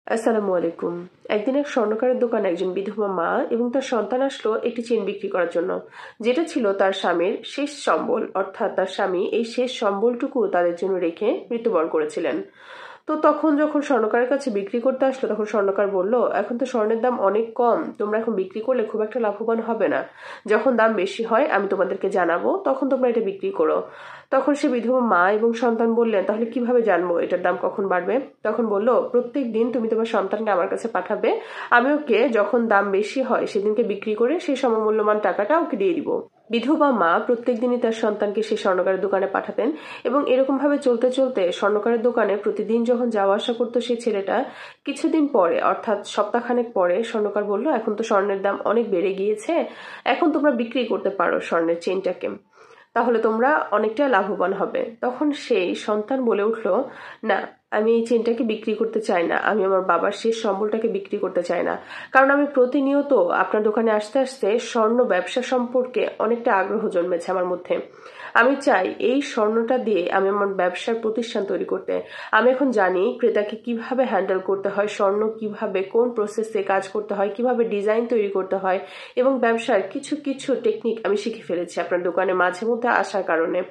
আসসালামু আলাইকুম। একদিন এক স্বর্ণকারের দোকানে একজন বিধবা মা এবং তার সন্তান আসলো একটি চেন বিক্রি করার জন্য, যেটা ছিল তার স্বামীর শেষ সম্বল। অর্থাৎ তার স্বামী এই শেষ সম্বলটুকু তাদের জন্য রেখে মৃত্যুবরণ করেছিলেন। তো তখন যখন স্বর্ণকারের কাছে বিক্রি করতে আসলো, তখন স্বর্ণকার বলল, এখন তো স্বর্ণের দাম অনেক কম, তোমরা এখন বিক্রি করলে খুব একটা লাভবান হবে না। যখন দাম বেশি হয় আমি তোমাদেরকে জানাবো, তখন তোমরা এটা বিক্রি করো। তখন সে বিধবা মা এবং সন্তান বললেন, তাহলে কিভাবে জানবো এটার দাম কখন বাড়বে? তখন বলল, প্রত্যেক দিন তুমি তোমার সন্তানকে আমার কাছে পাঠাবে, আমি ওকে যখন দাম বেশি হয় সেদিনকে বিক্রি করে সেই সমমূল্যমান টাকাটা ওকে দিয়ে দিব। বিধবা মা প্রত্যেক দিনই তার সন্তানকে সেই স্বর্ণকারের দোকানে পাঠাতেন এবং এরকম ভাবে চলতে চলতে স্বর্ণকারের দোকানে প্রতিদিন যখন যাওয়া আসা করতো সেই ছেলেটা, কিছুদিন পরে অর্থাৎ সপ্তাহখানেক পরে স্বর্ণকার বলল, এখন তো স্বর্ণের দাম অনেক বেড়ে গিয়েছে, এখন তোমরা বিক্রি করতে পারো স্বর্ণের চেইনটাকে, তাহলে তোমরা অনেকটা লাভবান হবে। তখন সেই সন্তান বলে উঠল, না, আমি এই চেনটাকে বিক্রি করতে চাই না, আমি আমার বাবার শেষ সম্বলটাকে বিক্রি করতে চাই না। কারণ আমি প্রতিনিয়ত আপনার দোকানে আসতে আসতে স্বর্ণ ব্যবসা সম্পর্কে অনেকটা আগ্রহ জন্মেছে আমার মধ্যে। আমি চাই এই স্বর্ণটা দিয়ে আমি আমার ব্যবসার প্রতিষ্ঠান তৈরি করতে। আমি এখন জানি ক্রেতাকে কিভাবে হ্যান্ডেল করতে হয়, স্বর্ণ কিভাবে কোন প্রসেসে কাজ করতে হয়, কিভাবে ডিজাইন তৈরি করতে হয়, এবং ব্যবসার কিছু কিছু টেকনিক আমি শিখে ফেলেছি আপনার দোকানে মাঝে মধ্যে আসার কারণে।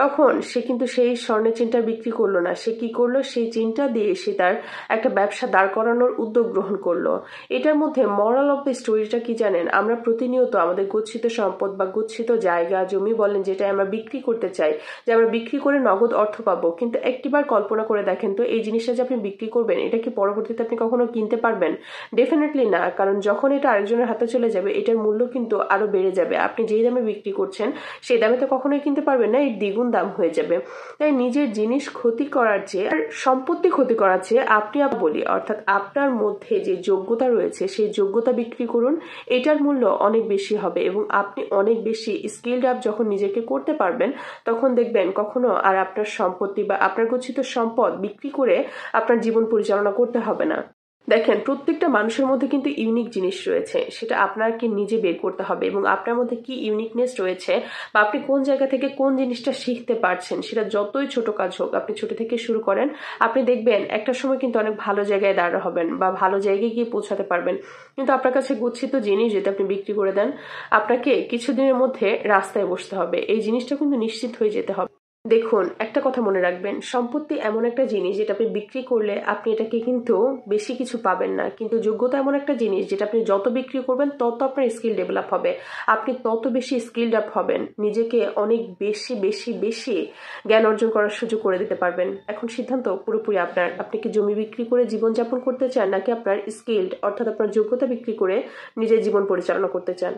তখন সে কিন্তু সেই স্বর্ণের চেনটা বিক্রি করলো না, সে কি করলো, সেই চেনটা দিয়ে সে তার একটা ব্যবসা দাঁড় করানোর উদ্যোগ গ্রহণ করলো। এটার মধ্যে মরাল অফ দ্য স্টোরিটা কি জানেন? আমরা প্রতিনিয়ত আমাদের গচ্ছিত সম্পদ বা গচ্ছিত জায়গা জমি বলেন, যেটা আমরা বিক্রি করতে চাই, যে আমরা বিক্রি করে নগদ অর্থ পাবো, কিন্তু একটিবার কল্পনা করে দেখেন তো, এই জিনিসটা যে আপনি বিক্রি করবেন, এটা কি পরবর্তীতে আপনি কখনো কিনতে পারবেন? ডেফিনেটলি না, কারণ যখন এটা আরেকজনের হাতে চলে যাবে এটার মূল্য কিন্তু আরো বেড়ে যাবে। আপনি যেই দামে বিক্রি করছেন সেই দামে তো কখনোই কিনতে পারবেন না, এর দ্বিগুণ দাম হয়ে যাবে। তাই নিজের জিনিস ক্ষতি করার চেয়ে আর সম্পত্তি ক্ষতি করার চেয়ে আপনি বলি, অর্থাৎ আপনার মধ্যে যে যোগ্যতা রয়েছে সেই যোগ্যতা বিক্রি করুন, এটার মূল্য অনেক বেশি হবে এবং আপনি অনেক বেশি স্কিলড আপ যখন নিজেকে করতে পারবেন, তখন দেখবেন কখনো আর আপনার সম্পত্তি বা আপনার গচ্ছিত সম্পদ বিক্রি করে আপনার জীবন পরিচালনা করতে হবে না। দেখেন, প্রত্যেকটা মানুষের মধ্যে কিন্তু ইউনিক জিনিস রয়েছে, সেটা আপনাকে নিজে বের করতে হবে এবং আপনার মধ্যে কি ইউনিকনেস রয়েছে বা আপনি কোন জায়গা থেকে কোন জিনিসটা শিখতে পারছেন, সেটা যতই ছোট কাজ হোক আপনি ছোট থেকে শুরু করেন, আপনি দেখবেন একটা সময় কিন্তু অনেক ভালো জায়গায় দাঁড়া হবেন বা ভালো জায়গায় গিয়ে পৌঁছাতে পারবেন। কিন্তু আপনার কাছে গচ্ছিত জিনিস যদি আপনি বিক্রি করে দেন, আপনাকে কিছুদিনের মধ্যে রাস্তায় বসতে হবে, এই জিনিসটা কিন্তু নিশ্চিত হয়ে যেতে হবে। দেখুন, একটা কথা মনে রাখবেন, সম্পত্তি এমন একটা জিনিস যেটা আপনি বিক্রি করলে আপনি এটাকে কিন্তু বেশি কিছু পাবেন না, কিন্তু যোগ্যতা এমন একটা জিনিস যেটা আপনি যত বিক্রি করবেন তত আপনার স্কিল ডেভেলপ হবে, আপনি তত বেশি স্কিলড আপ হবেন, নিজেকে অনেক বেশি বেশি বেশি জ্ঞান অর্জন করার সুযোগ করে দিতে পারবেন। এখন সিদ্ধান্ত পুরোপুরি আপনার, আপনি কি জমি বিক্রি করে জীবনযাপন করতে চান, নাকি আপনার স্কিল্ড অর্থাৎ আপনার যোগ্যতা বিক্রি করে নিজের জীবন পরিচালনা করতে চান?